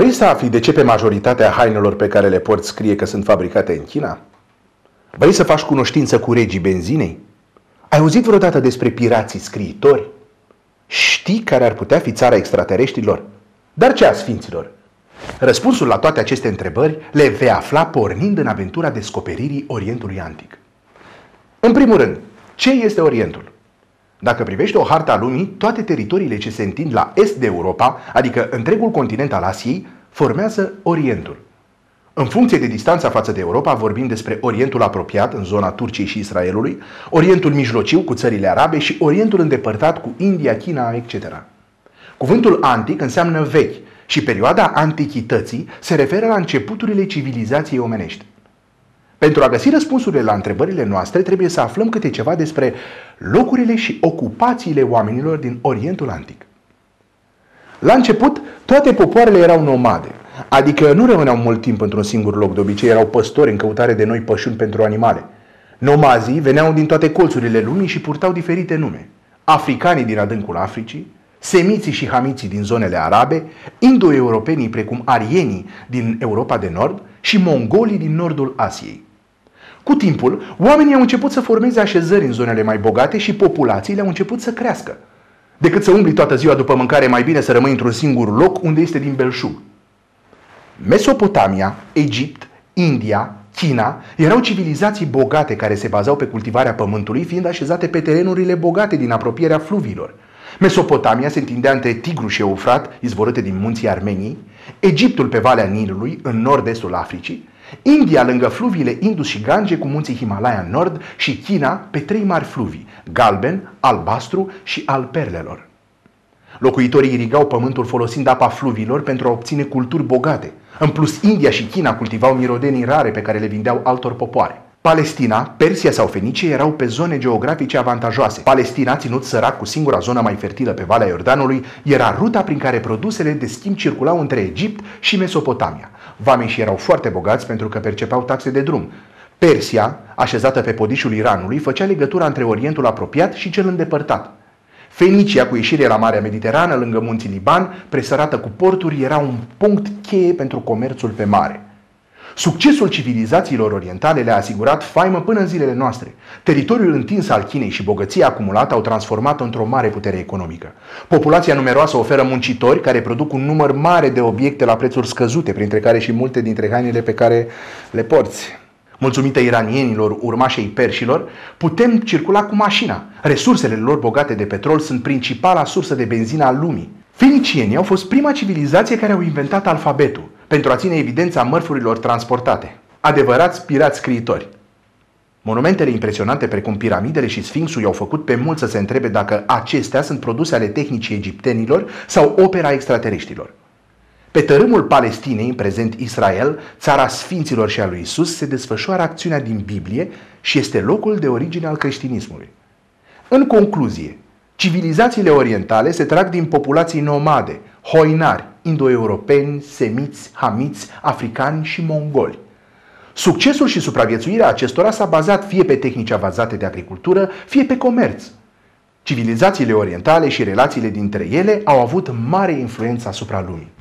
Vrei să afli de ce pe majoritatea hainelor pe care le porți scrie că sunt fabricate în China? Vrei să faci cunoștință cu regii benzinei? Ai auzit vreodată despre pirații scriitori? Știi care ar putea fi țara extraterestrilor? Dar ce a sfinților? Răspunsul la toate aceste întrebări le vei afla pornind în aventura descoperirii Orientului Antic. În primul rând, ce este Orientul? Dacă privești o hartă a lumii, toate teritoriile ce se întind la est de Europa, adică întregul continent al Asiei, formează Orientul. În funcție de distanța față de Europa, vorbim despre Orientul apropiat, în zona Turciei și Israelului, Orientul mijlociu cu țările arabe și Orientul îndepărtat cu India, China, etc. Cuvântul antic înseamnă vechi și perioada antichității se referă la începuturile civilizației omenești. Pentru a găsi răspunsurile la întrebările noastre, trebuie să aflăm câte ceva despre locurile și ocupațiile oamenilor din Orientul Antic. La început, toate popoarele erau nomade, adică nu rămâneau mult timp într-un singur loc, de obicei erau păstori în căutare de noi pășuni pentru animale. Nomazii veneau din toate colțurile lumii și purtau diferite nume. Africanii din adâncul Africii, semiții și hamiții din zonele arabe, indo-europenii precum arienii din Europa de Nord și mongolii din nordul Asiei. Cu timpul, oamenii au început să formeze așezări în zonele mai bogate și populațiile au început să crească. Decât să umbli toată ziua după mâncare, mai bine să rămâi într-un singur loc unde este din belșug. Mesopotamia, Egipt, India, China erau civilizații bogate care se bazau pe cultivarea pământului, fiind așezate pe terenurile bogate din apropierea fluviilor. Mesopotamia se întindea între Tigru și Eufrat, izvorâte din munții Armeniei, Egiptul pe Valea Nilului, în nord-estul Africii, India lângă fluviile Indus și Gange cu munții Himalaya în nord și China pe trei mari fluvii, Galben, Albastru și al Perlelor. Locuitorii irigau pământul folosind apa fluviilor pentru a obține culturi bogate. În plus, India și China cultivau mirodenii rare pe care le vindeau altor popoare. Palestina, Persia sau Fenicie erau pe zone geografice avantajoase. Palestina, ținut sărac cu singura zonă mai fertilă pe Valea Iordanului, era ruta prin care produsele de schimb circulau între Egipt și Mesopotamia. Vameșii erau foarte bogați pentru că percepeau taxe de drum. Persia, așezată pe podișul Iranului, făcea legătura între Orientul apropiat și cel îndepărtat. Fenicia, cu ieșire la Marea Mediterană, lângă munții Liban, presărată cu porturi, era un punct cheie pentru comerțul pe mare. Succesul civilizațiilor orientale le-a asigurat faimă până în zilele noastre. Teritoriul întins al Chinei și bogăția acumulată au transformat-o într-o mare putere economică. Populația numeroasă oferă muncitori care produc un număr mare de obiecte la prețuri scăzute, printre care și multe dintre hainele pe care le porți. Mulțumită iranienilor, urmașii perșilor, putem circula cu mașina. Resursele lor bogate de petrol sunt principala sursă de benzină a lumii. Fenicienii au fost prima civilizație care au inventat alfabetul pentru a ține evidența mărfurilor transportate. Adevărați pirați scriitori. Monumentele impresionante precum piramidele și Sfinxul i-au făcut pe mulți să se întrebe dacă acestea sunt produse ale tehnicii egiptenilor sau opera extraterestrilor. Pe tărâmul Palestinei, în prezent Israel, țara Sfinților și a lui Isus, se desfășoară acțiunea din Biblie și este locul de origine al creștinismului. În concluzie, civilizațiile orientale se trag din populații nomade, hoinari, indo-europeni, semiți, hamiți, africani și mongoli. Succesul și supraviețuirea acestora s-a bazat fie pe tehnici avansate de agricultură, fie pe comerț. Civilizațiile orientale și relațiile dintre ele au avut mare influență asupra lumii.